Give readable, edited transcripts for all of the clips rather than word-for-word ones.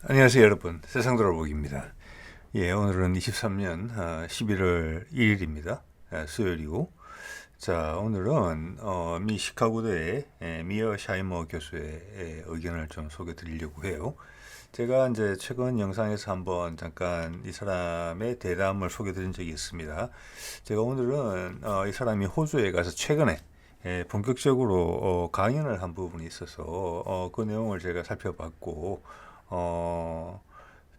안녕하세요 여러분, 세상돌아보기입니다. 예, 오늘은 23년 11월 1일입니다. 수요일이고, 자 오늘은 미 시카고대의 미어 샤이머 교수의 의견을 좀 소개해 드리려고 해요. 제가 이제 최근 영상에서 한번 잠깐 이 사람의 대담을 소개해 드린 적이 있습니다. 제가 오늘은 이 사람이 호주에 가서 최근에 본격적으로 강연을 한 부분이 있어서 그 내용을 제가 살펴봤고, 어,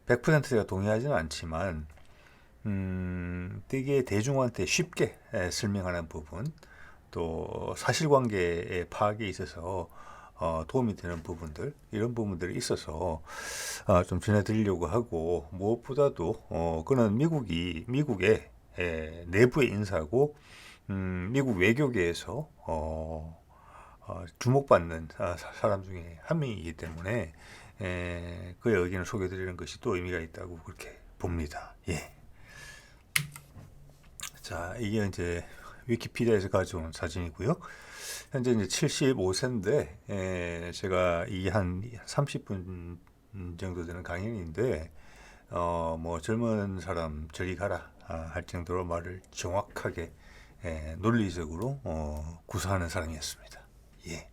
100% 제가 동의하지는 않지만, 되게 대중한테 쉽게 설명하는 부분, 또 사실관계의 파악에 있어서 도움이 되는 부분들, 이런 부분들이 있어서 좀 전해드리려고 하고, 무엇보다도 그는 미국의 내부의 인사고, 미국 외교계에서 주목받는 사람 중에 한 명이기 때문에 그의 의견을 소개해드리는 것이 또 의미가 있다고 그렇게 봅니다. 예. 자, 이게 이제 위키피디아에서 가져온 사진이고요. 현재 이제 75세인데 제가 이게 한 30분 정도 되는 강연인데 뭐 젊은 사람 저리 가라 할 정도로 말을 정확하게 논리적으로 구사하는 사람이었습니다. 예.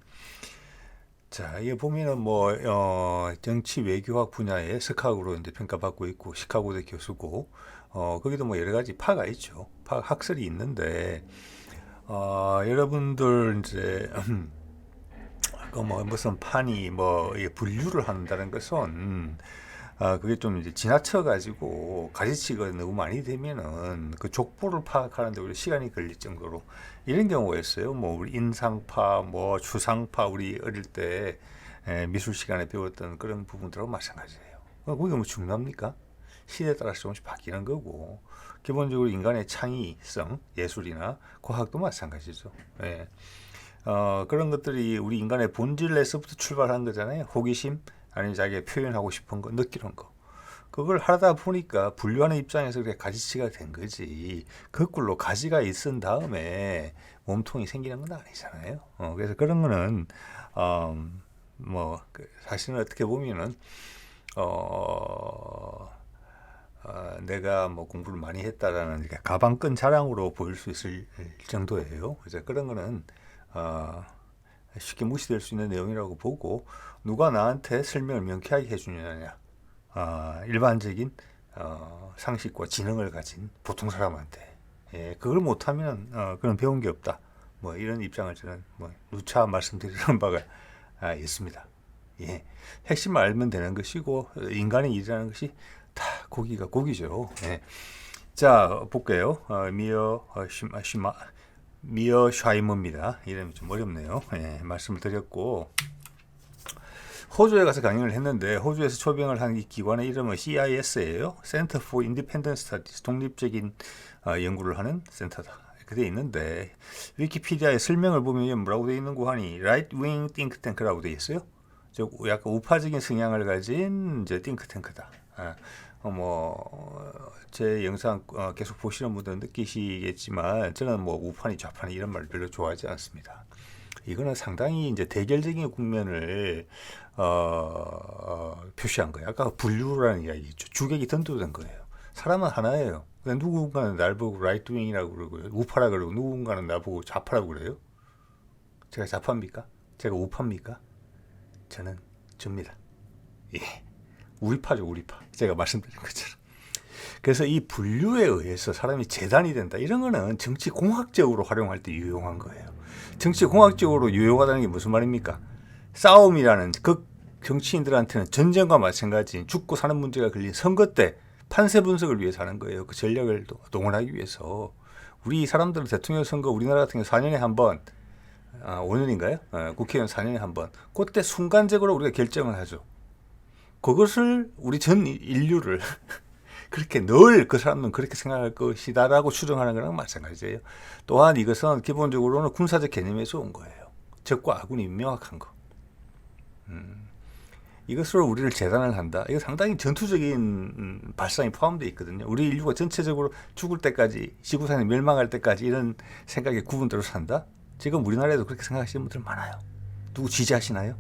자, 이게 보면은 뭐 정치 외교학 분야의 석학으로 이제 평가받고 있고 시카고대 교수고 거기도 뭐 여러 가지 파가 있죠. 파 학설이 있는데 여러분들 이제 그 뭐 무슨 판이 뭐 분류를 한다는 것은 그게 좀 이제 지나쳐 가지고 가지치가 너무 많이 되면은 그 족보를 파악하는데 우리 시간이 걸릴 정도로 이런 경우가 있어요. 뭐 우리 인상파, 뭐 추상파 우리 어릴 때 미술 시간에 배웠던 그런 부분들하고 마찬가지예요. 그게 뭐 중요합니까? 시대에 따라서 조금씩 바뀌는 거고 기본적으로 인간의 창의성, 예술이나 과학도 마찬가지죠. 예. 그런 것들이 우리 인간의 본질에서부터 출발한 거잖아요. 호기심, 아니면 자기가 표현하고 싶은 거, 느끼는 거. 그걸 하다 보니까 분류하는 입장에서 그게 가지치가 된 거지. 거꾸로 가지가 있은 다음에 몸통이 생기는 건 아니잖아요. 그래서 그런 거는, 사실은 어떻게 보면은, 내가 뭐 공부를 많이 했다라는 가방끈 자랑으로 보일 수 있을 정도예요. 그래서 그런 거는, 쉽게 무시될 수 있는 내용이라고 보고 누가 나한테 설명을 명쾌하게 해주느냐 일반적인 상식과 지능을 가진 보통 사람한테 그걸 못하면 그런 배운 게 없다 뭐 이런 입장을 저는 뭐 누차 말씀드리는 바가 있습니다. 예. 핵심을 알면 되는 것이고 인간의 일이라는 것이 다 고기가 고기죠. 예. 자 볼게요. 미어 샤이머입니다. 이름이 좀 어렵네요. 예, 말씀을 드렸고 호주에 가서 강연을 했는데 호주에서 초빙을 한 이 기관의 이름은 CIS예요. Center for Independent Studies, 독립적인 연구를 하는 센터다. 그게 있는데 위키피디아의 설명을 보면 뭐라고 되어 있는 거 하니 Right Wing Think Tank라고 되어 있어요. 약간 우파적인 성향을 가진 이제 띵크탱크다. 제 영상 계속 보시는 분들은 느끼시겠지만 저는 뭐 우파니 좌파니 이런 말 별로 좋아하지 않습니다. 이거는 상당히 이제 대결적인 국면을 표시한 거예요. 아까 분류라는 이야기 있죠. 주객이 던져된 거예요. 사람은 하나예요. 누군가는 날 보고 라이트윙이라고 그러고요. 우파라 그러고 누군가는 나보고 좌파라고 그래요. 제가 좌파입니까? 제가 우파입니까? 저는 접니다. 예. 우리파죠, 우리파. 제가 말씀드린 것처럼. 그래서 이 분류에 의해서 사람이 재단이 된다. 이런 거는 정치 공학적으로 활용할 때 유용한 거예요. 정치 공학적으로 유용하다는 게 무슨 말입니까? 싸움이라는 그 정치인들한테는 전쟁과 마찬가지인 죽고 사는 문제가 걸린 선거 때 판세 분석을 위해서 하는 거예요. 그 전략을 동원하기 위해서. 우리 사람들은 대통령 선거 우리나라 같은 경우 4년에 한 번, 5년인가요? 국회의원 4년에 한 번. 그때 순간적으로 우리가 결정을 하죠. 그것을 우리 전 인류를 그렇게 늘 그 사람은 그렇게 생각할 것이다라고 추정하는 거랑 마찬가지예요. 또한 이것은 기본적으로는 군사적 개념에서 온 거예요. 적과 아군이 명확한 거. 이것으로 우리를 재단을 한다. 이거 상당히 전투적인 발상이 포함되어 있거든요. 우리 인류가 전체적으로 죽을 때까지, 지구상이 멸망할 때까지 이런 생각에 구분대로 산다. 지금 우리나라에도 그렇게 생각하시는 분들 많아요. 누구 지지하시나요?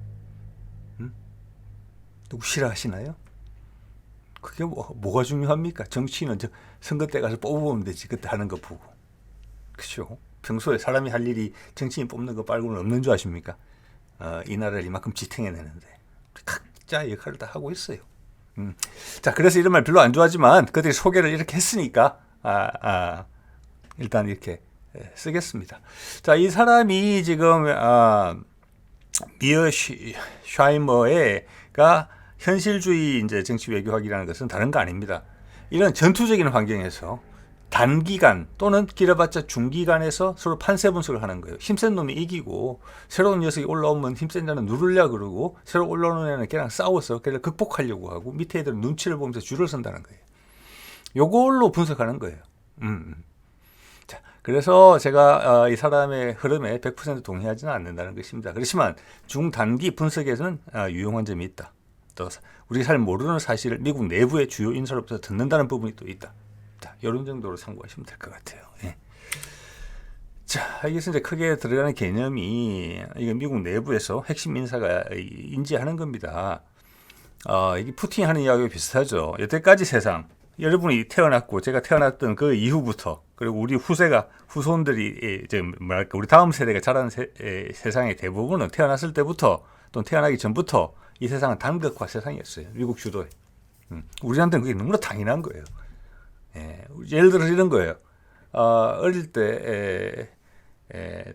누구 싫어하시나요? 그게 뭐가 중요합니까? 정치인은 선거 때 가서 뽑으면 되지. 그때 하는 거 보고. 그렇죠? 평소에 사람이 할 일이 정치인 뽑는 거 말고는 없는 줄 아십니까? 이 나라를 이만큼 지탱해내는데 각자 역할을 다 하고 있어요. 자, 그래서 이런 말 별로 안 좋아하지만 그들이 소개를 이렇게 했으니까 일단 이렇게 쓰겠습니다. 자, 이 사람이 지금 미어 샤이머가 현실주의 이제 정치 외교학이라는 것은 다른 거 아닙니다. 이런 전투적인 환경에서 단기간 또는 길어봤자 중기간에서 서로 판세 분석을 하는 거예요. 힘센 놈이 이기고 새로운 녀석이 올라오면 힘센 자는 누르려고 그러고 새로 올라오는 애는 걔랑 싸워서 걔를 극복하려고 하고 밑에 애들은 눈치를 보면서 줄을 선다는 거예요. 요걸로 분석하는 거예요. 자, 그래서 제가 이 사람의 흐름에 100% 동의하지는 않는다는 것입니다. 그렇지만 중단기 분석에서는 유용한 점이 있다. 또 우리가 잘 모르는 사실을 미국 내부의 주요 인사로부터 듣는다는 부분이 또 있다. 자, 이런 정도로 참고하시면 될 것 같아요. 예. 자, 여기서 이제 크게 들어가는 개념이 이거 미국 내부에서 핵심 인사가 인지하는 겁니다. 이게 푸틴이 하는 이야기와 비슷하죠. 여태까지 세상, 여러분이 태어났고 제가 태어났던 그 이후부터 그리고 우리 후손들이 뭐랄까 우리 다음 세대가 자라는 세상의 대부분은 태어났을 때부터 또는 태어나기 전부터 이 세상은 단극화 세상이었어요. 미국 주도에. 우리한테는 그게 너무나 당연한 거예요. 예를 들어서 이런 거예요. 어릴 때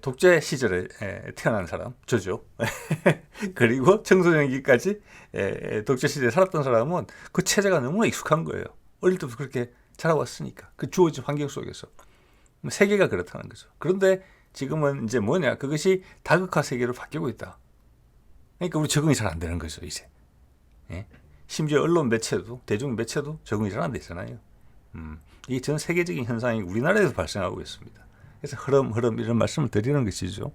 독재 시절에 태어난 사람, 저죠. 그리고 청소년기까지 독재 시대에 살았던 사람은 그 체제가 너무나 익숙한 거예요. 어릴 때부터 그렇게 자라왔으니까. 그 주어진 환경 속에서. 세계가 그렇다는 거죠. 그런데 지금은 이제 뭐냐. 그것이 다극화 세계로 바뀌고 있다. 그러니까 우리 적응이 잘 안 되는 거죠, 이제. 심지어 언론 매체도, 대중 매체도 적응이 잘 안 되잖아요. 이게 전 세계적인 현상이 우리나라에서 발생하고 있습니다. 그래서 흐름 이런 말씀을 드리는 것이죠.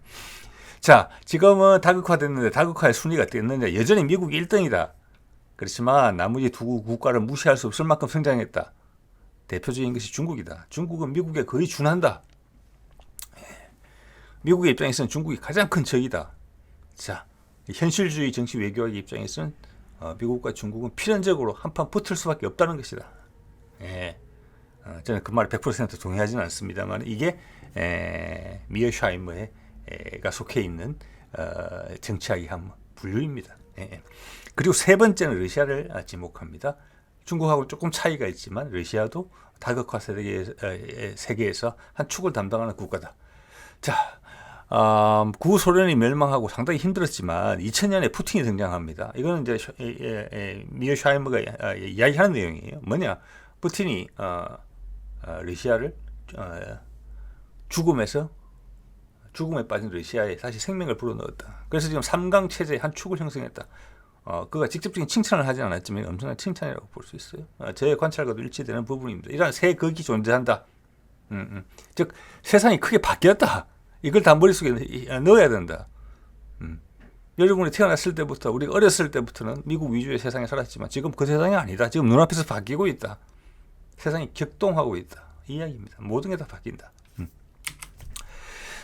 자, 지금은 다극화됐는데 다극화의 순위가 어떻게 됐느냐. 여전히 미국이 1등이다. 그렇지만 나머지 두 국가를 무시할 수 없을 만큼 성장했다. 대표적인 것이 중국이다. 중국은 미국에 거의 준한다. 미국의 입장에서는 중국이 가장 큰 적이다. 자, 현실주의 정치 외교학의 입장에서는 미국과 중국은 필연적으로 한판 붙을 수밖에 없다는 것이다. 저는 그 말에 100% 동의하지는 않습니다만 이게 미어 샤이머가 속해 있는 정치학의 한 분류입니다. 그리고 세 번째는 러시아를 지목합니다. 중국하고 조금 차이가 있지만 러시아도 다극화 세계에서 한 축을 담당하는 국가다. 자, 구소련이 멸망하고 상당히 힘들었지만 2000년에 푸틴이 등장합니다. 이거는 이제 미어 샤이머가 이야기하는 내용이에요. 뭐냐? 푸틴이 러시아를 죽음에 빠진 러시아에 다시 생명을 불어넣었다. 그래서 지금 3강 체제의 한 축을 형성했다. 그가 직접적인 칭찬을 하지 않았지만 엄청난 칭찬이라고 볼 수 있어요. 제 관찰과도 일치되는 부분입니다. 이러한 새 극이 존재한다. 즉 세상이 크게 바뀌었다. 이걸 다 머릿속에 넣어야 된다. 여러분이 태어났을 때부터 우리가 어렸을 때부터는 미국 위주의 세상에 살았지만 지금 그 세상이 아니다. 지금 눈앞에서 바뀌고 있다. 세상이 격동하고 있다. 이 이야기입니다. 모든 게 다 바뀐다.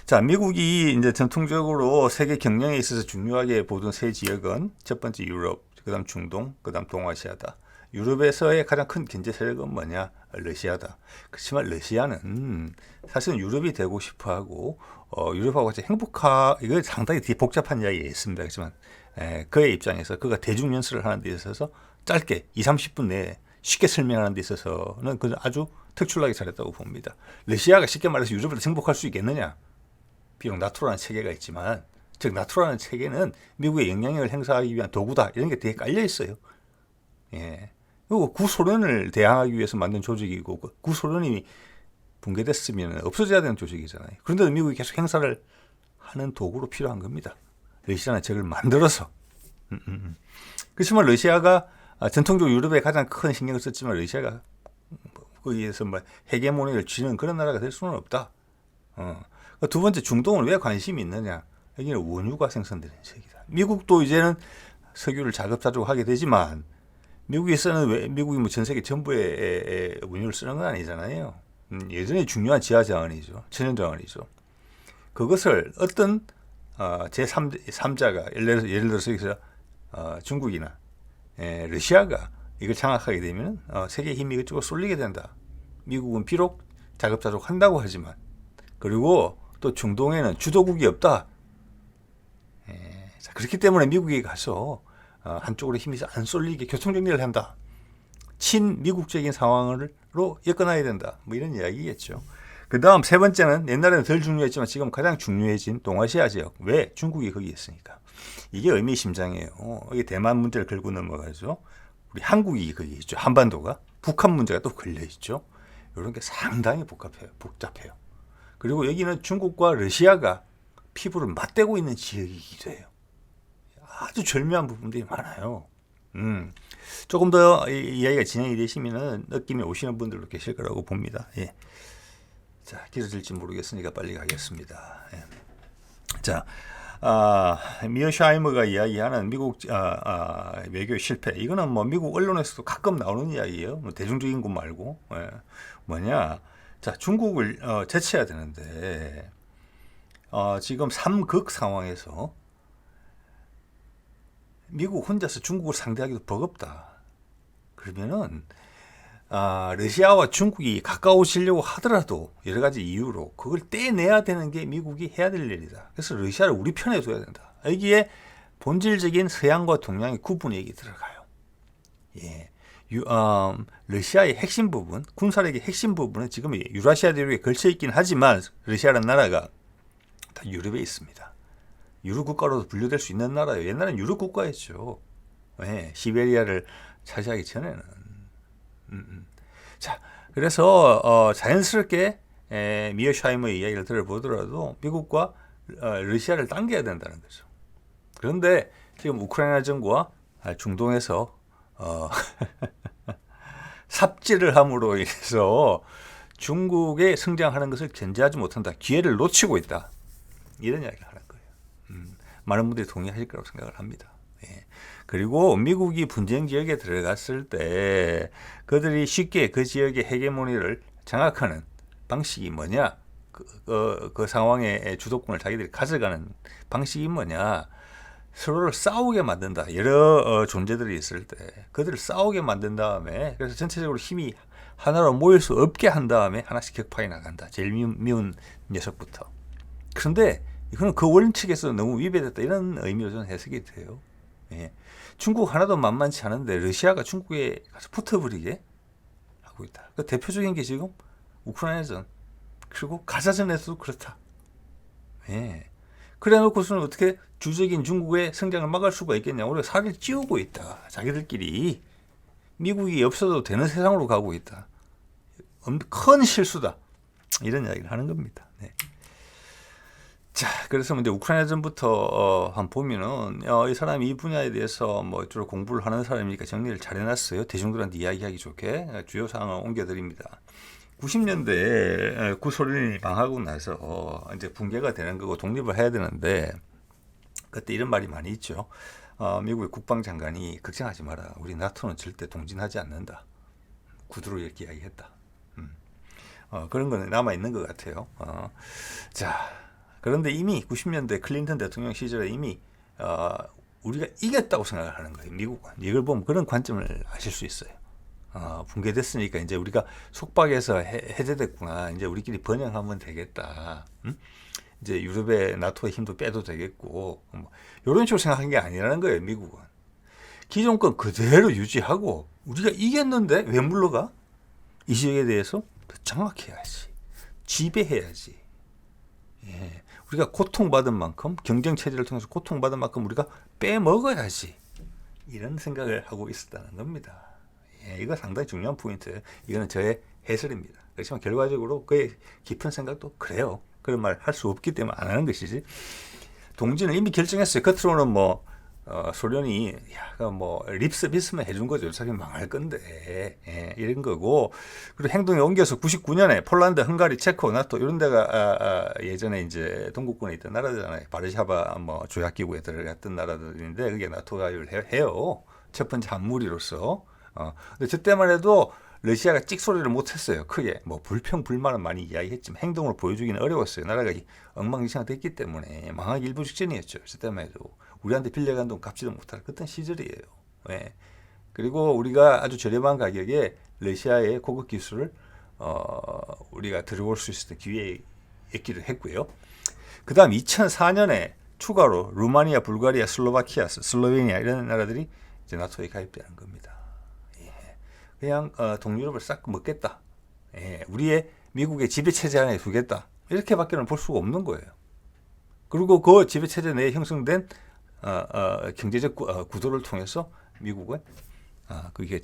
자, 미국이 이제 전통적으로 세계 경영에 있어서 중요하게 보던 세 지역은 첫 번째 유럽, 그다음 중동, 그다음 동아시아다. 유럽에서의 가장 큰 경제 세력은 뭐냐? 러시아다. 그렇지만 러시아는 사실은 유럽이 되고 싶어하고 유럽하고 같이 이거 상당히 되게 복잡한 이야기가 있습니다. 그렇지만 그의 입장에서 그가 대중 연설을 하는 데 있어서 짧게 20-30분 내에 쉽게 설명하는 데 있어서는 그 아주 특출나게 잘했다고 봅니다. 러시아가 쉽게 말해서 유럽을 정복할 수 있겠느냐? 비록 나토라는 체계가 있지만, 즉 나토라는 체계는 미국의 영향력을 행사하기 위한 도구다. 이런 게 되게 깔려 있어요. 그리고 구소련을 대항하기 위해서 만든 조직이고 구소련이 붕괴됐으면 없어져야 되는 조직이잖아요. 그런데도 미국이 계속 행사를 하는 도구로 필요한 겁니다. 러시아는 적을 만들어서. 그렇지만 러시아가 전통적으로 유럽에 가장 큰 신경을 썼지만 러시아가 거기에서 헤게모니를 쥐는 그런 나라가 될 수는 없다. 두 번째, 중동은 왜 관심이 있느냐? 여기는 원유가 생산되는 지역이다. 미국도 이제는 석유를 자급자족 하게 되지만 미국이 전 세계 전부의 원유를 쓰는 건 아니잖아요. 예전에 중요한 지하자원이죠. 천연자원이죠. 그것을 어떤 제3자가 예를 들어서 여기서 중국이나 러시아가 이걸 장악하게 되면 세계 힘이 이쪽으로 쏠리게 된다. 미국은 비록 자급자족한다고 하지만 그리고 또 중동에는 주도국이 없다. 자, 그렇기 때문에 미국이 가서 한쪽으로 힘이 안 쏠리게 교통정리를 한다. 친미국적인 상황으로 엮어놔야 된다. 뭐 이런 이야기겠죠. 그 다음 세 번째는 옛날에는 덜 중요했지만 지금 가장 중요해진 동아시아 지역. 왜? 중국이 거기 있으니까. 이게 의미심장해요. 이게 대만 문제를 걸고 넘어가죠. 우리 한국이 거기 있죠. 한반도가. 북한 문제가 또 걸려있죠. 이런 게 상당히 복잡해요. 그리고 여기는 중국과 러시아가 피부를 맞대고 있는 지역이기도 해요. 아주 절묘한 부분들이 많아요. 조금 더 이야기가 진행이 되시면 느낌이 오시는 분들도 계실 거라고 봅니다. 예. 자, 길어질지 모르겠으니까 빨리 가겠습니다. 예. 자, 미어샤이머가 이야기하는 미국 외교 실패. 이거는 뭐 미국 언론에서도 가끔 나오는 이야기예요. 뭐 대중적인 것 말고. 예. 뭐냐? 자, 중국을 제쳐야 되는데 지금 삼극 상황에서 미국 혼자서 중국을 상대하기도 버겁다. 그러면은 러시아와 중국이 가까워지려고 하더라도 여러 가지 이유로 그걸 떼내야 되는 게 미국이 해야 될 일이다. 그래서 러시아를 우리 편에 둬야 된다. 여기에 본질적인 서양과 동양의 구분이 여기 들어가요. 예. 러시아의 핵심 부분, 군사력의 핵심 부분은 지금 유라시아 대륙에 걸쳐 있긴 하지만 러시아라는 나라가 다 유럽에 있습니다. 유럽 국가로도 분류될 수 있는 나라예요. 옛날엔 유럽 국가였죠. 예, 시베리아를 차지하기 전에는. 자, 그래서 자연스럽게 미어샤이머의 이야기를 들어보더라도 미국과 러시아를 당겨야 된다는 거죠. 그런데 지금 우크라이나 전과 중동에서 삽질을 함으로 인해서 중국의 성장하는 것을 견제하지 못한다. 기회를 놓치고 있다. 이런 이야기를 하는 거예요. 많은 분들이 동의하실 거라고 생각을 합니다. 예. 그리고 미국이 분쟁 지역에 들어갔을 때 그들이 쉽게 그 지역의 헤게모니를 장악하는 방식이 뭐냐? 그 상황의 주도권을 자기들이 가져가는 방식이 뭐냐? 서로를 싸우게 만든다. 여러 존재들이 있을 때 그들을 싸우게 만든 다음에 그래서 전체적으로 힘이 하나로 모일 수 없게 한 다음에 하나씩 격파해 나간다. 제일 미운 녀석부터. 그런데 이거는 그 원칙에서 너무 위배됐다. 이런 의미로 저는 해석이 돼요. 예. 중국 하나도 만만치 않은데 러시아가 중국에 가서 붙어버리게 하고 있다. 그 대표적인 게 지금 우크라이나전 그리고 가자전에서도 그렇다. 예. 그래 놓고서는 어떻게 주적인 중국의 성장을 막을 수가 있겠냐. 우리가 살을 찌우고 있다. 자기들끼리. 미국이 없어도 되는 세상으로 가고 있다. 큰 실수다. 이런 이야기를 하는 겁니다. 네. 자, 그래서 이제 우크라이나전부터 한번 보면은 이 사람이 이 분야에 대해서 뭐 주로 공부를 하는 사람이니까 정리를 잘 해놨어요. 대중들한테 이야기하기 좋게 주요 사항을 옮겨드립니다. 90년대에 구소련이 망하고 나서 이제 붕괴가 되는 거고 독립을 해야 되는데 그때 이런 말이 많이 있죠. 미국의 국방장관이 걱정하지 마라. 우리 나토는 절대 동진하지 않는다. 구두로 이렇게 이야기했다. 그런 거는 남아 있는 것 같아요. 자, 그런데 이미 90년대 클린턴 대통령 시절에 이미 우리가 이겼다고 생각을 하는 거예요. 미국은. 이걸 보면 그런 관점을 아실 수 있어요. 붕괴됐으니까 이제 우리가 속박에서 해제됐구나. 이제 우리끼리 번영하면 되겠다. 이제 유럽의 나토의 힘도 빼도 되겠고 이런 식으로 생각한 게 아니라는 거예요. 미국은. 기존 건 그대로 유지하고 우리가 이겼는데 왜 물러가? 이 지역에 대해서 더 장악해야지. 지배해야지. 예. 우리가 고통받은 만큼 경쟁체제를 통해서 고통받은 만큼 우리가 빼먹어야지. 이런 생각을 하고 있었다는 겁니다. 예, 이거 상당히 중요한 포인트예요. 이거는 저의 해설입니다. 그렇지만 결과적으로 그의 깊은 생각도 그래요. 그런 말 할 수 없기 때문에 안 하는 것이지. 동진을 이미 결정했어요. 겉으로는 뭐 소련이 립 서비스만 해준 거죠. 어차피 망할 건데 이런 거고. 그리고 행동에 옮겨서 99년에 폴란드, 헝가리, 체코, 나토 이런 데가 예전에 이제 동국권에 있던 나라들잖아요. 바르샤바 조약기구에 들어갔던 나라들인데 그게 나토 가입을 해요. 첫 번째 한 무리로서. 근데 저때만 해도 러시아가 찍소리를 못했어요. 크게 불평 불만은 많이 이야기했지만 행동으로 보여주기는 어려웠어요. 나라가 엉망진창 됐기 때문에 망하기 일부 직전이었죠. 저때만 해도 우리한테 빌려간 돈 갚지도 못할 그런 시절이에요. 왜? 그리고 우리가 아주 저렴한 가격에 러시아의 고급 기술을 우리가 들어올 수 있었던 기회였기도 했고요. 그 다음 2004년에 추가로 루마니아, 불가리아, 슬로바키아, 슬로베니아 이런 나라들이 이제 나토에 가입되는 겁니다. 예. 그냥 동유럽을 싹 먹겠다. 예. 우리의 미국의 지배체제 안에 두겠다. 이렇게밖에는 볼 수가 없는 거예요. 그리고 그 지배체제 내에 형성된 경제적 구도를 통해서 미국은 그게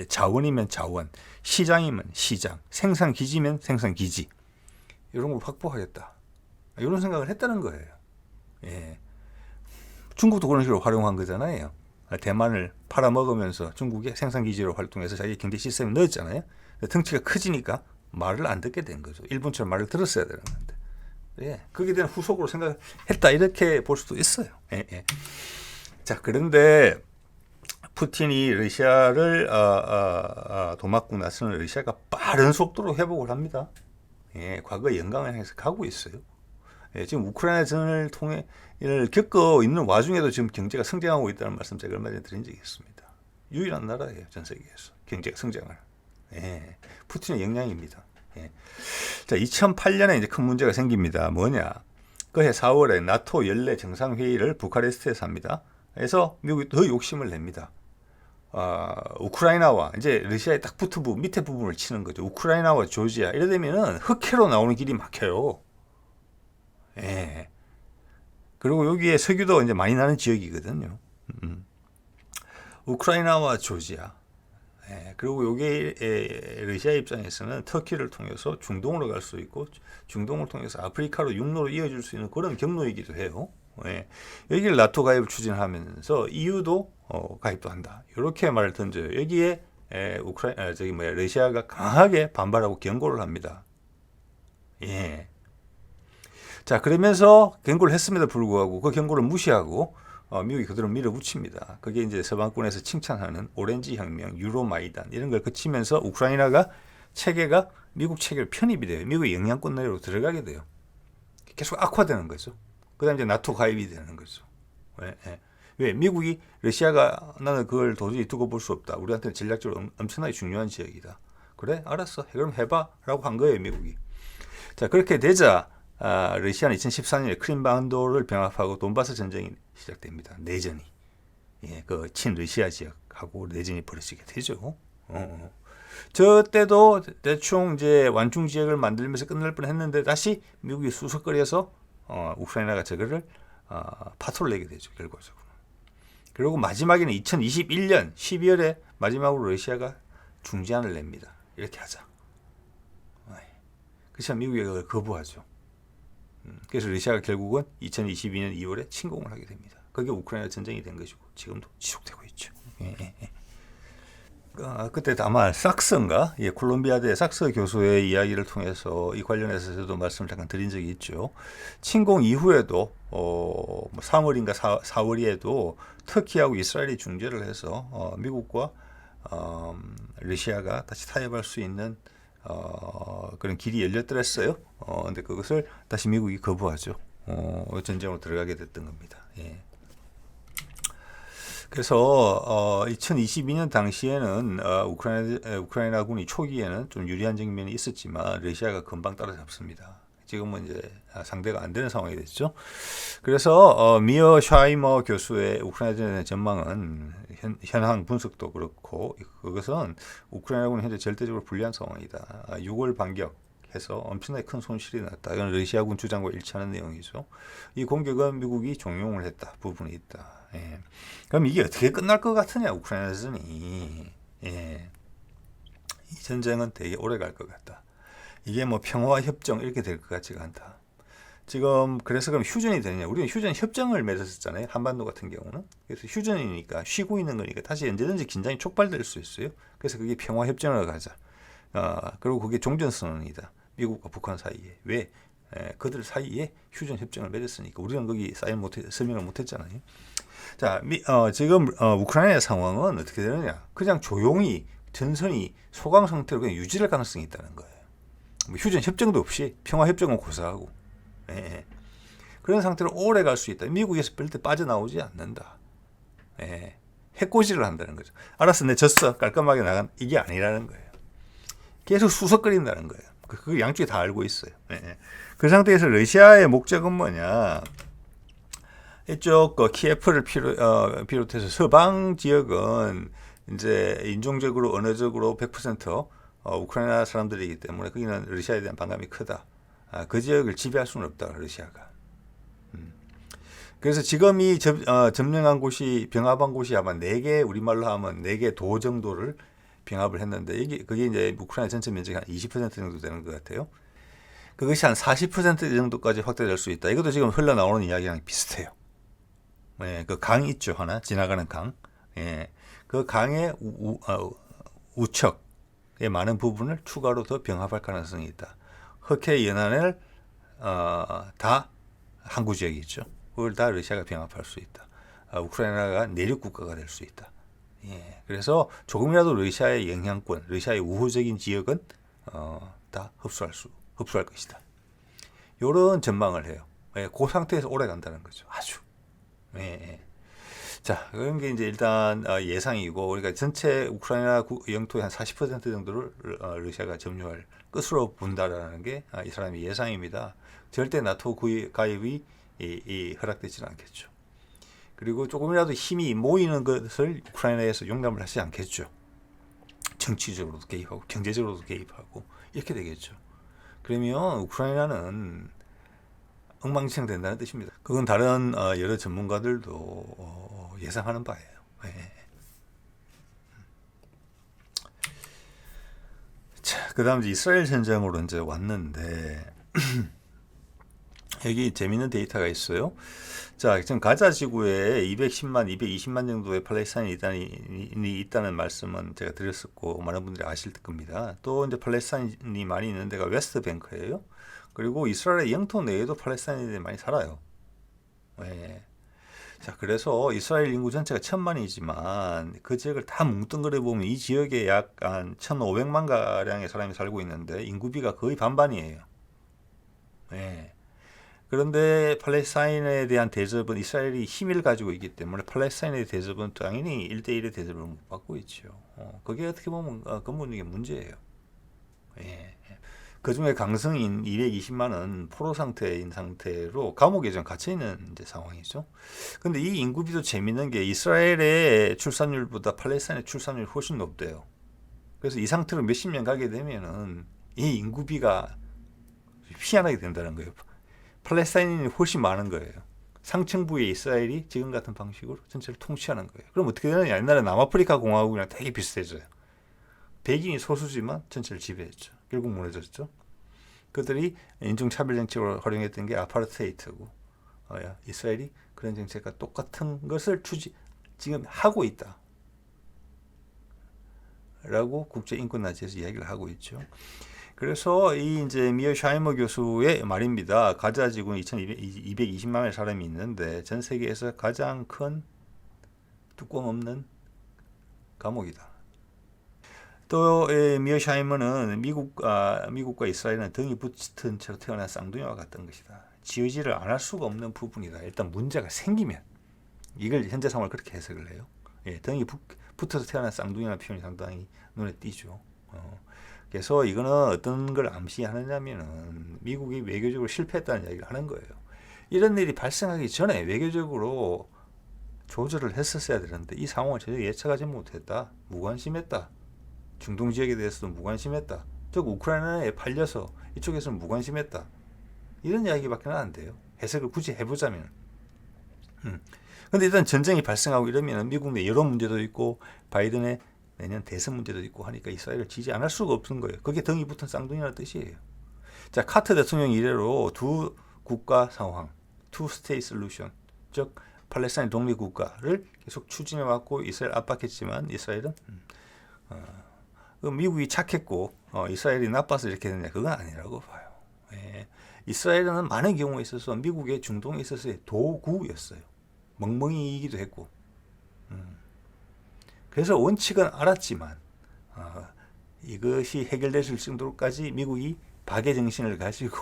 자원이면 자원, 시장이면 시장, 생산기지면 생산기지 이런 걸 확보하겠다. 이런 생각을 했다는 거예요. 예. 중국도 그런 식으로 활용한 거잖아요. 대만을 팔아먹으면서 중국의 생산기지로 활동해서 자기 경제 시스템에 넣었잖아요. 덩치가 커지니까 말을 안 듣게 된 거죠. 일본처럼 말을 들었어야 되는 건데. 예. 거기에 대한 후속으로 생각했다. 이렇게 볼 수도 있어요. 예, 예. 자, 그런데 푸틴이 러시아를 도맡고 나서는 러시아가 빠른 속도로 회복을 합니다. 예, 과거의 영광을 향해서 가고 있어요. 예, 지금 우크라이나 전을 겪고 있는 와중에도 지금 경제가 성장하고 있다는 말씀 제가 얼마 전에 드린 적이 있습니다. 유일한 나라예요, 전 세계에서 경제가 성장을. 예, 푸틴의 역량입니다. 예. 자, 2008년에 이제 큰 문제가 생깁니다. 뭐냐? 그해 4월에 나토 연례 정상회의를 부카레스트에서 합니다. 그래서 미국이 더 욕심을 냅니다. 우크라이나와 이제 러시아의 딱 붙은 부분, 밑에 부분을 치는 거죠. 우크라이나와 조지아 이래 되면은 흑해로 나오는 길이 막혀요. 예. 그리고 여기에 석유도 이제 많이 나는 지역이거든요. 우크라이나와 조지아. 예. 그리고 여기 러시아 입장에서는 터키를 통해서 중동으로 갈 수 있고 중동을 통해서 아프리카로 육로로 이어질 수 있는 그런 경로이기도 해요. 예. 여기를 나토 가입을 추진하면서 EU도 가입도 한다. 이렇게 말을 던져요. 여기에 러시아가 강하게 반발하고 경고를 합니다. 예. 자, 그러면서 경고를 했음에도 불구하고 그 경고를 무시하고 미국이 그대로 밀어붙입니다. 그게 이제 서방권에서 칭찬하는 오렌지 혁명, 유로마이단 이런 걸 거치면서 우크라이나가 체계가 미국 체계로 편입이 돼요. 미국의 영향권 내로 들어가게 돼요. 계속 악화되는 거죠. 그 다음에 이제 나토 가입이 되는 거죠. 왜? 미국이 러시아가 나는 그걸 도저히 두고 볼 수 없다. 우리한테는 전략적으로 엄청나게 중요한 지역이다. 그래? 알았어. 그럼 해봐. 라고 한 거예요, 미국이. 자, 그렇게 되자 러시아는 2014년에 크림반도를 병합하고 돈바스 전쟁이 시작됩니다. 내전이. 예, 그 친러시아 지역하고 내전이 벌어지게 되죠. 저 때도 대충 이제 완충 지역을 만들면서 끝날 뻔했는데 다시 미국이 수석거려서 우크라이나가 저거를 파토를 내게 되죠, 결과적으로. 그리고 마지막에는 2021년 12월에 마지막으로 러시아가 중재안을 냅니다. 이렇게 하자. 그래서 미국이 그걸 거부하죠. 그래서 러시아가 결국은 2022년 2월에 침공을 하게 됩니다. 그게 우크라이나 전쟁이 된 것이고 지금도 지속되고 있죠. 그때 아마 삭스인가? 예, 콜롬비아대 삭스 교수의 이야기를 통해서 이 관련해서 저도 말씀을 잠깐 드린 적이 있죠. 침공 이후에도 3월인가 4월에도 터키하고 이스라엘이 중재를 해서 미국과 러시아가 다시 타협할 수 있는 그런 길이 열렸더랬어요. 근데 그것을 다시 미국이 거부하죠. 전쟁으로 들어가게 됐던 겁니다. 예. 그래서 2022년 당시에는 우크라이나군이 초기에는 좀 유리한 장면이 있었지만 러시아가 금방 따라잡습니다. 지금은 이제 상대가 안 되는 상황이 됐죠. 그래서 미어 샤이머 교수의 우크라이나전의 전망은 현황 분석도 그렇고 그것은 우크라이나군이 현재 절대적으로 불리한 상황이다. 6월 반격해서 엄청나게 큰 손실이 났다. 이건 러시아군 주장과 일치하는 내용이죠. 이 공격은 미국이 종용을 했다. 부분이 있다. 예. 그럼 이게 어떻게 끝날 것 같으냐, 우크라이나전이. 예. 이 전쟁은 되게 오래 갈 것 같다. 이게 뭐 평화 협정 이렇게 될 것 같지가 않다. 지금 그래서 그럼 휴전이 되느냐? 우리는 휴전 협정을 맺었었잖아요. 한반도 같은 경우는. 그래서 휴전이니까 쉬고 있는 거니까 다시 언제든지 긴장이 촉발될 수 있어요. 그래서 그게 평화 협정으로 가자. 그리고 그게 종전선언이다. 미국과 북한 사이에. 왜? 그들 사이에 휴전 협정을 맺었으니까 우리는 거기 서명을 못했잖아요. 자, 지금 우크라이나의 상황은 어떻게 되느냐? 그냥 조용히 전선이 소강 상태로 그냥 유지할 가능성이 있다는 거예요. 뭐 휴전 협정도 없이 평화 협정은 고사하고, 예. 그런 상태로 오래 갈 수 있다. 미국에서 절대 빠져나오지 않는다. 예. 해코지를 한다는 거죠. 알았어, 내 졌어, 깔끔하게 나간, 이게 아니라는 거예요. 계속 수석거린다는 거예요. 그 양쪽이 다 알고 있어요. 네. 그 상태에서 러시아의 목적은 뭐냐? 이쪽 키예프를 비롯해서 서방 지역은 이제 인종적으로 언어적으로 100% 우크라이나 사람들이기 때문에 거기는 러시아에 대한 반감이 크다. 그 지역을 지배할 수는 없다, 러시아가. 그래서 지금 이 점령한 곳이, 병합한 곳이 아마 4개, 우리말로 하면 4개 도 정도를 병합을 했는데, 그게 이제 우크라이나 전체 면적이 한 20% 정도 되는 것 같아요. 그것이 한 40% 정도까지 확대될 수 있다. 이것도 지금 흘러나오는 이야기랑 비슷해요. 예, 그 강 있죠, 하나 지나가는 강. 예, 그 강의 우측의 많은 부분을 추가로 더 병합할 가능성이 있다. 흑해 연안을 다 항구 지역이 있죠. 그걸 다 러시아가 병합할 수 있다. 우크라이나가 내륙 국가가 될 수 있다. 예, 그래서 조금이라도 러시아의 영향권, 러시아의 우호적인 지역은 다 흡수할 것이다. 이런 전망을 해요. 예, 그 상태에서 오래 간다는 거죠. 아주. 예. 자, 그런 게 이제 일단 예상이고, 그러니까 전체 우크라이나 영토의 한 40% 정도를 러시아가 점유할 것으로 본다라는 게 이 사람의 예상입니다. 절대 나토 가입이 허락되지는 않겠죠. 그리고 조금이라도 힘이 모이는 것을 우크라이나에서 용납을 하지 않겠죠. 정치적으로도 개입하고 경제적으로도 개입하고 이렇게 되겠죠. 그러면 우크라이나는 엉망진창 된다는 뜻입니다. 그건 다른 여러 전문가들도 예상하는 바예요. 네. 자, 그다음 이스라엘 전쟁으로 이제 왔는데 여기 재미있는 데이터가 있어요. 자, 지금 가자 지구에 210만, 220만 정도의 팔레스타인이 있다는 말씀은 제가 드렸었고 많은 분들이 아실 겁니다. 또 이제 팔레스타인이 많이 있는 데가 웨스트뱅크예요. 그리고 이스라엘의 영토 내에도 팔레스타인들이 많이 살아요. 네. 자, 그래서 이스라엘 인구 전체가 1000만이지만 그 지역을 다 뭉뚱그려 보면 이 지역에 약 한 1500만 가량의 사람이 살고 있는데 인구비가 거의 반반이에요. 네. 그런데 팔레스타인에 대한 대접은 이스라엘이 힘을 가지고 있기 때문에 팔레스타인의 대접은 당연히 1대1의 대접을 못 받고 있죠. 그게 어떻게 보면 근본적인 문제예요. 예. 그 중에 강성인 220만은 포로 상태인 상태로 감옥에 좀 갇혀 있는 이제 상황이죠. 근데 이 인구비도 재밌는 게 이스라엘의 출산율보다 팔레스타인의 출산율이 훨씬 높대요. 그래서 이 상태로 몇십 년 가게 되면은 이 인구비가 희한하게 된다는 거예요. 팔레스타인이 훨씬 많은 거예요. 상층부에 이스라엘이 지금 같은 방식으로 전체를 통치하는 거예요. 그럼 어떻게 되느냐? 옛날에 남아프리카 공화국이랑 되게 비슷해져요. 백인이 소수지만 전체를 지배했죠. 결국 무너졌죠. 그들이 인종차별 정책을 활용했던 게 아파르테이트고 이스라엘이 그런 정책과 똑같은 것을 지금 하고 있다. 라고 국제인권단체에서 이야기를 하고 있죠. 그래서 이 이제 미어 샤이머 교수의 말입니다. 가자 지구는 220만의 사람이 있는데 전 세계에서 가장 큰 뚜껑 없는 감옥이다. 또 미어 샤이머는 미국과 이스라엘은 등이 붙은 채로 태어난 쌍둥이와 같은 것이다. 지우지를 안 할 수가 없는 부분이다. 일단 문제가 생기면 이걸 현재 상황을 그렇게 해석을 해요. 등이 붙어서 태어난 쌍둥이라는 표현이 상당히 눈에 띄죠. 그래서 이거는 어떤 걸 암시하느냐면은 미국이 외교적으로 실패했다는 이야기를 하는 거예요. 이런 일이 발생하기 전에 외교적으로 조절을 했었어야 되는데 이 상황을 전혀 예측하지 못했다. 무관심했다. 중동 지역에 대해서도 무관심했다. 즉 우크라이나에 팔려서 이쪽에서는 무관심했다. 이런 이야기밖에 안 돼요. 해석을 굳이 해보자면. 근데 일단 전쟁이 발생하고 이러면 미국 내 여러 문제도 있고 바이든의 내년 대선 문제도 있고 하니까 이스라엘을 지지 않을 수가 없는 거예요. 그게 등이 붙은 쌍둥이라는 뜻이에요. 자, 카터 대통령 이래로 두 국가 상황, two state solution, 즉 팔레스타인 독립 국가를 계속 추진해왔고 이스라엘 압박했지만 이스라엘은 미국이 착했고 이스라엘이 나빠서 이렇게 됐냐, 그건 아니라고 봐요. 이스라엘은 많은 경우에 있어서 미국의 중동에 있어서의 도구였어요. 멍멍이이기도 했고. 그래서 원칙은 알았지만 이것이 해결될 정도로까지 미국이 박의 정신을 가지고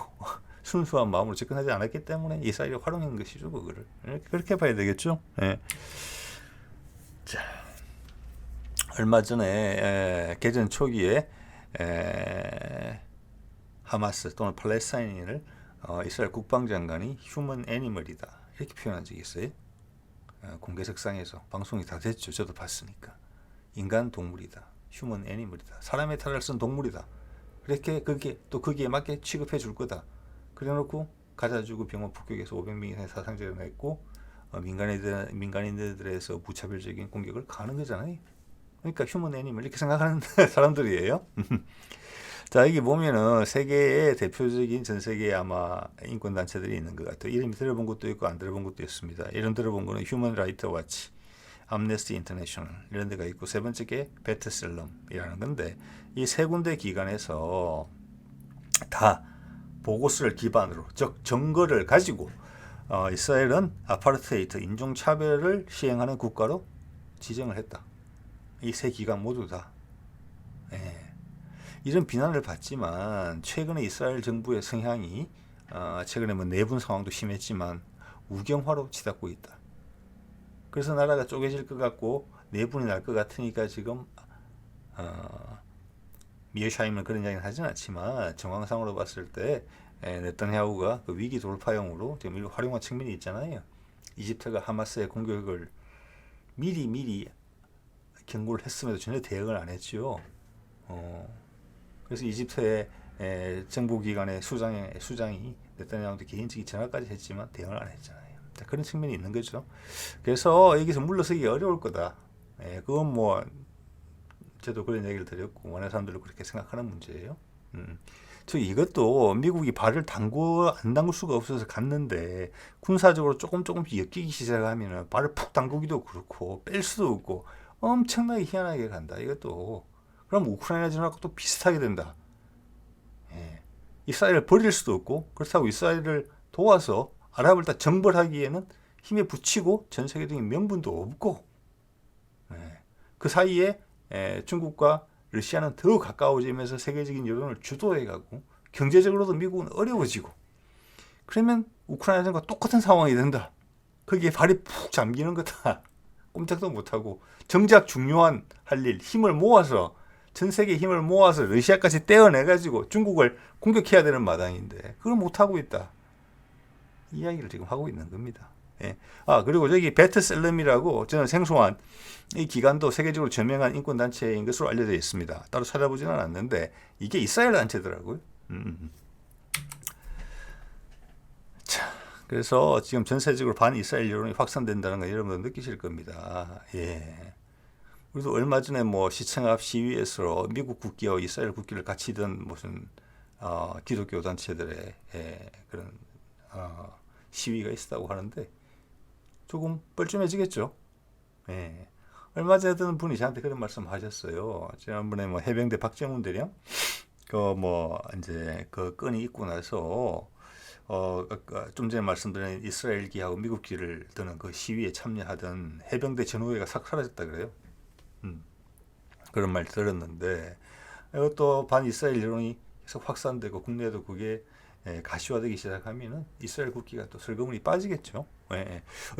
순수한 마음으로 접근하지 않았기 때문에 이스라엘이 활용한 것이죠. 그거를 그렇게 봐야 되겠죠. 자. 얼마 전에 개전 초기에 하마스 또는 팔레스타인을 이스라엘 국방장관이 휴먼 애니멀이다 이렇게 표현한 적이 있어요. 공개석상에서 방송이 다 됐죠. 저도 봤으니까. 인간 동물이다. 휴먼 애니멀이다. 사람의 탈을 쓴 동물이다. 그렇게 그게 또 거기에 맞게 취급해 줄 거다. 그래놓고 가자 주고 병원 폭격에서 500명 이상의 사상자가 났고 민간인들에서 무차별적인 공격을 가는 거잖아요. 그러니까 휴먼 애니멀 이렇게 생각하는 사람들이에요. 자, 여기 보면은 세계의 대표적인 전 세계에 아마 인권 단체들이 있는 것 같아요. 이름이 들어본 것도 있고 안 들어본 것도 있습니다. 이름 들어본 거는 휴먼 라이트 워치, 암네스티 인터내셔널 이런 데가 있고 세 번째 게 베트셀럼이라는 건데 이 세 군데 기관에서 다 보고서를 기반으로 즉 증거를 가지고 이스라엘은 아파르테이트 인종차별을 시행하는 국가로 지정을 했다. 이 세 기관 모두 다. 이런 비난을 받지만 최근에 이스라엘 정부의 성향이 최근에 뭐 내분 상황도 심했지만 우경화로 치닫고 있다. 그래서 나라가 쪼개질 것 같고 내분이 날 것 같으니까 지금 미어샤임은 그런 이야기는 하진 않지만 정황상으로 봤을 때 네타냐후가 그 위기 돌파용으로 지금 활용한 측면이 있잖아요. 이집트가 하마스의 공격을 미리 경고를 했음에도 전혀 대응을 안 했죠. 그래서 이집트의 정보기관의 수장이 네타냐후한테 개인적인 전화까지 했지만 대응을 안 했잖아요. 자, 그런 측면이 있는 거죠. 그래서 여기서 물러서기 어려울 거다. 그건 뭐 저도 그런 얘기를 드렸고 많은 사람들도 그렇게 생각하는 문제예요. 저 이것도 미국이 발을 안 담글 수가 없어서 갔는데 군사적으로 조금씩 엮이기 시작하면 발을 푹 담그기도 그렇고 뺄 수도 없고 엄청나게 희한하게 간다. 이것도 그럼 우크라이나 전하고 또 비슷하게 된다. 이스라엘을 버릴 수도 없고 그렇다고 이스라엘을 도와서 아랍을 다 정벌하기에는 힘에 붙이고 전 세계적인 명분도 없고 그 사이에 중국과 러시아는 더 가까워지면서 세계적인 여론을 주도해가고 경제적으로도 미국은 어려워지고 그러면 우크라이나전과 똑같은 상황이 된다. 거기에 발이 푹 잠기는 거다. 꼼짝도 못하고 정작 중요한 할 일 힘을 모아서 전 세계 힘을 모아서 러시아까지 떼어내가지고 중국을 공격해야 되는 마당인데 그걸 못하고 있다. 이 이야기를 지금 하고 있는 겁니다. 그리고 저기 베트셀럼이라고 저는 생소한 이 기관도 세계적으로 저명한 인권단체인 것으로 알려져 있습니다. 따로 찾아보지는 않았는데 이게 이스라엘 단체더라고요. 자, 그래서 지금 전세적으로 반이스라엘 여론이 확산된다는 거 여러분들 느끼실 겁니다. 그래도 얼마 전에 뭐 시청 앞 시위에서 미국 국기와 이스라엘 국기를 같이 든 무슨 기독교 단체들의 그런 시위가 있었다고 하는데 조금 뻘쭘해지겠죠. 얼마 전에 어떤 분이 저한테 그런 말씀 하셨어요. 지난번에 뭐 해병대 박정훈 대령 이제 그 건이 있고 나서 좀 전에 말씀드린 이스라엘기하고 미국기를 드는 그 시위에 참여하던 해병대 전우회가 싹 사라졌다 그래요. 그런 말 들었는데 이것도 반이스라엘 여론이 계속 확산되고 국내에도 그게 가시화되기 시작하면은 이스라엘 국기가 또 슬그머니 빠지겠죠.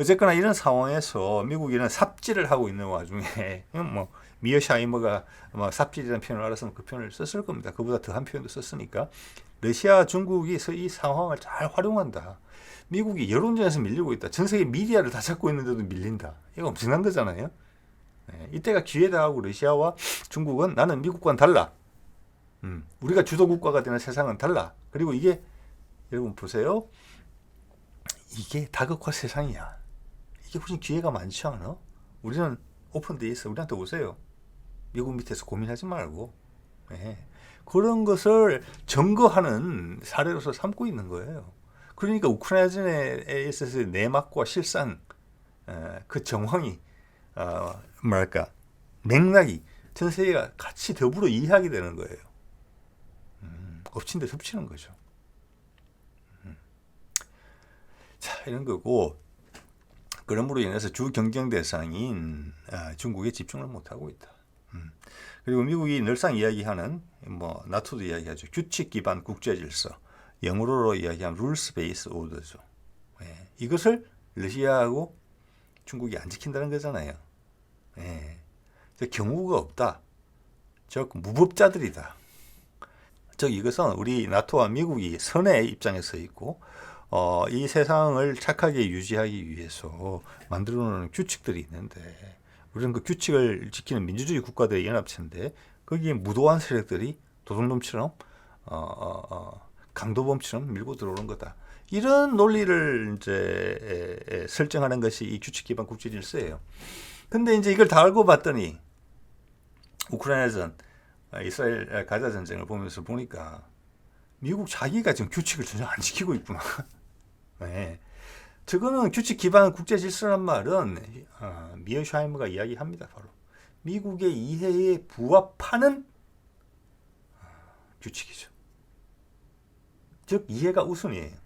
어쨌거나 이런 상황에서 미국이는 삽질을 하고 있는 와중에 뭐 미어샤이머가 삽질이라는 표현을 알았으면 그 표현을 썼을 겁니다. 그보다 더한 표현도 썼으니까 러시아, 중국이 이 상황을 잘 활용한다. 미국이 여론전에서 밀리고 있다. 전 세계 미디어를 다 잡고 있는데도 밀린다. 이거 엄청난 거잖아요. 이때가 기회다 하고 러시아와 중국은 나는 미국과는 달라. 우리가 주도 국가가 되는 세상은 달라. 그리고 이게 여러분 보세요. 이게 다극화 세상이야. 이게 훨씬 기회가 많지 않아? 우리는 오픈돼 있어. 우리한테 오세요. 미국 밑에서 고민하지 말고. 그런 것을 증거하는 사례로서 삼고 있는 거예요. 그러니까 우크라이나전에 있어서 내막과 실상 그 정황이 맥락이 전 세계가 같이 더불어 이해하게 되는 거예요. 엎친 데 덮치는 거죠. 자, 이런 거고 그러므로 인해서 주 경쟁 대상인 중국에 집중을 못하고 있다. 그리고 미국이 늘상 이야기하는 뭐 나토도 이야기하죠. 규칙 기반 국제 질서, 영어로 이야기하면 룰스 베이스 오더죠. 이것을 러시아하고 중국이 안 지킨다는 거잖아요. 경우가 없다. 즉 무법자들이다. 즉 이것은 우리 나토와 미국이 선의 입장에 서 있고 이 세상을 착하게 유지하기 위해서 만들어 놓은 규칙들이 있는데 우리는 그 규칙을 지키는 민주주의 국가들의 연합체인데 거기에 무도한 세력들이 도둑놈처럼 강도범처럼 밀고 들어오는 거다. 이런 논리를 이제 설정하는 것이 이 규칙 기반 국제 질서예요. 근데 이제 이걸 다 알고 봤더니 우크라이나전, 이스라엘 가자 전쟁을 보면서 보니까 미국 자기가 지금 규칙을 전혀 안 지키고 있구나. 네. 저거는 규칙 기반 국제 질서란 말은 미어샤이머가 이야기합니다. 바로 미국의 이해에 부합하는 규칙이죠. 즉 이해가 우선이에요.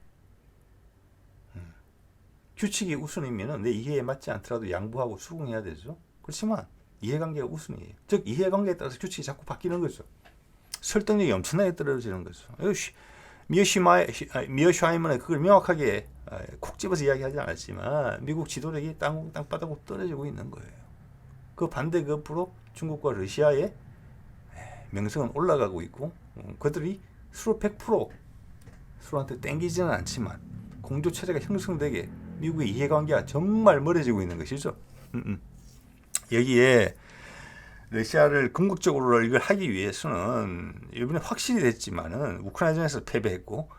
규칙이 우선이면 내 이해에 맞지 않더라도 양보하고 수긍해야 되죠. 그렇지만 이해관계가 우선이에요. 즉 이해관계에 따라서 규칙이 자꾸 바뀌는 거죠. 설득력이 엄청나게 떨어지는 거죠. 미어샤이머는 그걸 명확하게 콕 집어서 이야기하지 않았지만 미국 지도력이 땅바닥으로 떨어지고 있는 거예요. 그 반대급부로 중국과 러시아의 명성은 올라가고 있고 그들이 서로 100% 서로한테 땡기지는 않지만 공조체제가 형성되게 미국의 이해관계가 정말 멀어지고 있는 것이죠. 여기에 러시아를 궁극적으로 이걸 하기 위해서는 이번에 확실히 됐지만은 우크라이나전에서 패배했고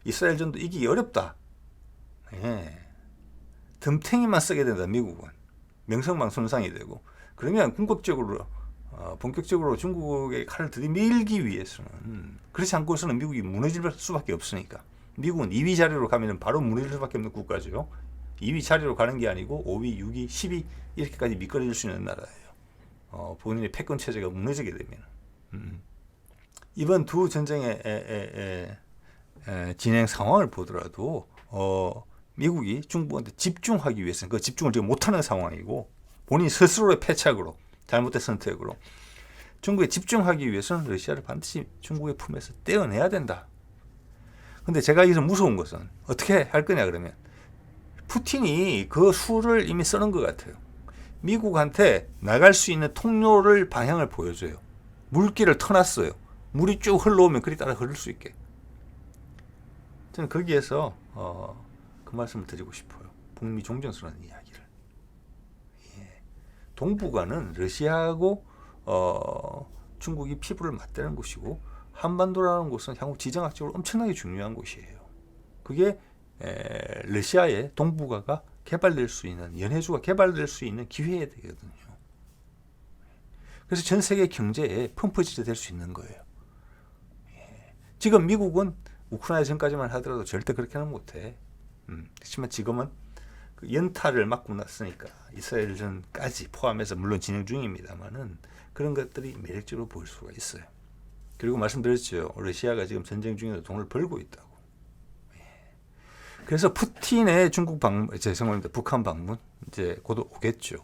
이스라엘전도 이기기 어렵다. 덤탱이만 쓰게 된다. 미국은 명성만 손상이 되고 그러면 궁극적으로 본격적으로 중국의 칼을 들이밀기 위해서는 그렇지 않고서는 미국이 무너질 수밖에 없으니까 미국은 2위 자리로 가면 바로 무너질 수밖에 없는 국가죠. 2위 자리로 가는 게 아니고 5위, 6위, 10위 이렇게까지 미끄러질 수 있는 나라예요. 본인의 패권 체제가 무너지게 되면 이번 두 전쟁의 진행 상황을 보더라도 미국이 중국한테 집중하기 위해서는 그 집중을 지금 못하는 상황이고 본인 스스로의 패착으로 잘못된 선택으로 중국에 집중하기 위해서는 러시아를 반드시 중국의 품에서 떼어내야 된다. 근데 제가 여기서 무서운 것은 어떻게 할 거냐 그러면 푸틴이 그 수를 이미 쓰는 것 같아요. 미국한테 나갈 수 있는 통로를 방향을 보여줘요. 물길을 터놨어요. 물이 쭉 흘러오면 그리 따라 흐를 수 있게. 저는 거기에서 그 말씀을 드리고 싶어요. 북미 종전선언 이야기를. 동북아는 러시아하고 중국이 피부를 맞대는 곳이고 한반도라는 곳은 향후 지정학적으로 엄청나게 중요한 곳이에요. 그게 러시아의 동북아가 개발될 수 있는 연해주가 개발될 수 있는 기회가 되거든요. 그래서 전 세계 경제에 펌프질이 될 수 있는 거예요. 지금 미국은 우크라이나 전까지만 하더라도 절대 그렇게는 못해. 그렇지만 지금은 그 연타를 맞고 났으니까 이스라엘 전까지 포함해서 물론 진행 중입니다만은 그런 것들이 매력적으로 보일 수가 있어요. 그리고 말씀드렸죠. 러시아가 지금 전쟁 중에도 돈을 벌고 있다고. 그래서 푸틴의 중국 방문, 죄송합니다. 북한 방문 이제 곧 오겠죠.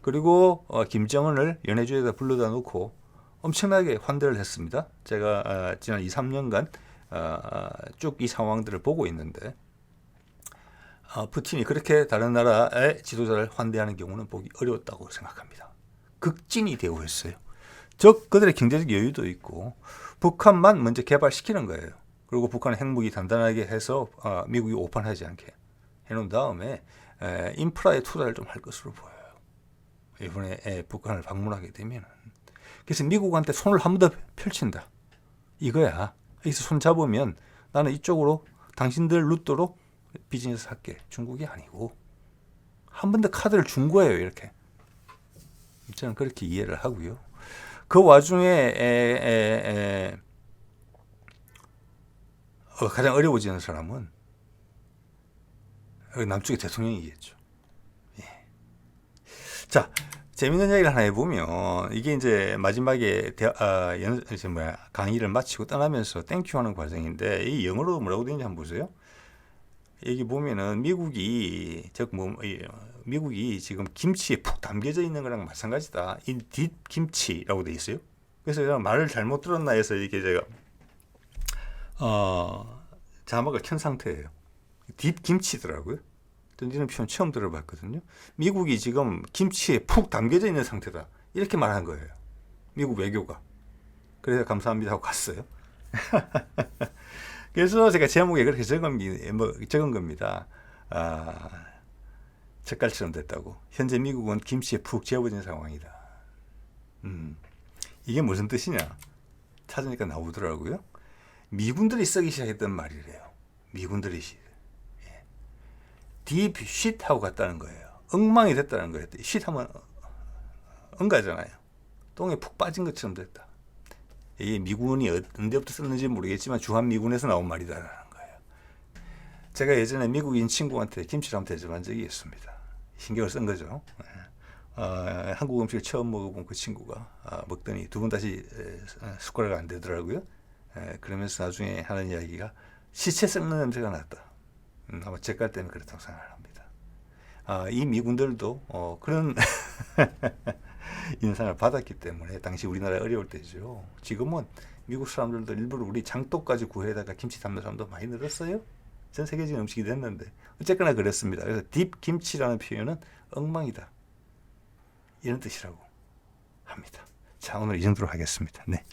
그리고 김정은을 연해주에다 불러다 놓고 엄청나게 환대를 했습니다. 제가 지난 2, 3년간 쭉 이 상황들을 보고 있는데 푸틴이 그렇게 다른 나라의 지도자를 환대하는 경우는 보기 어려웠다고 생각합니다. 극진히 대우했어요. 즉 그들의 경제적 여유도 있고 북한만 먼저 개발시키는 거예요. 그리고 북한의 핵무기 단단하게 해서 미국이 오판하지 않게 해놓은 다음에 인프라에 투자를 좀 할 것으로 보여요. 이번에 북한을 방문하게 되면. 그래서 미국한테 손을 한 번 더 펼친다. 이거야. 여기서 손 잡으면 나는 이쪽으로 당신들 루트로 비즈니스 할게. 중국이 아니고. 한 번 더 카드를 준 거예요. 이렇게. 저는 그렇게 이해를 하고요. 그 와중에 가장 어려워지는 사람은 남쪽의 대통령이겠죠. 예. 자, 재밌는 이야기를 하나 해보면 이게 이제 마지막에 강의를 마치고 떠나면서 땡큐 하는 과정인데 이 영어로 뭐라고 되는지 한번 보세요. 여기 보면은 미국이 지금 김치에 푹 담겨져 있는 거랑 마찬가지다. 이 딥김치라고 돼 있어요. 그래서 제가 말을 잘못 들었나 해서 이렇게 제가 자막을 켠 상태예요. 딥김치더라고요. 이런 표현 처음 들어봤거든요. 미국이 지금 김치에 푹 담겨져 있는 상태다. 이렇게 말한 거예요. 미국 외교가. 그래서 감사합니다 하고 갔어요. 그래서 제가 제목에 그렇게 적은 겁니다. 젓갈처럼 됐다고. 현재 미국은 김치에 푹 재워진 상황이다. 이게 무슨 뜻이냐? 찾으니까 나오더라고요. 미군들이 쓰기 시작했던 말이래요. 미군들이 딥 쉿하고 갔다는 거예요. 엉망이 됐다는 거예요. 쉿하면 응가잖아요. 똥에 푹 빠진 것처럼 됐다. 이게 미군이 언제부터 썼는지 모르겠지만 주한미군에서 나온 말이다라는 거예요. 제가 예전에 미국인 친구한테 김치를 한번 대접한 적이 있습니다. 신경을 쓴 거죠. 한국 음식을 처음 먹어본 그 친구가 먹더니 두 번 다시 숟가락 안 되더라고요. 그러면서 나중에 하는 이야기가 시체 썩는 냄새가 났다. 아마 젓갈 때문에 그렇다고 생각합니다. 이 미군들도 그런 인상을 받았기 때문에 당시 우리나라 어려울 때죠. 지금은 미국 사람들도 일부러 우리 장독까지 구해다가 김치 담는 사람도 많이 늘었어요. 전 세계적인 음식이 됐는데 어쨌거나 그렇습니다. 그래서 딥 김치라는 표현은 엉망이다 이런 뜻이라고 합니다. 자, 오늘 이 정도로 하겠습니다. 네.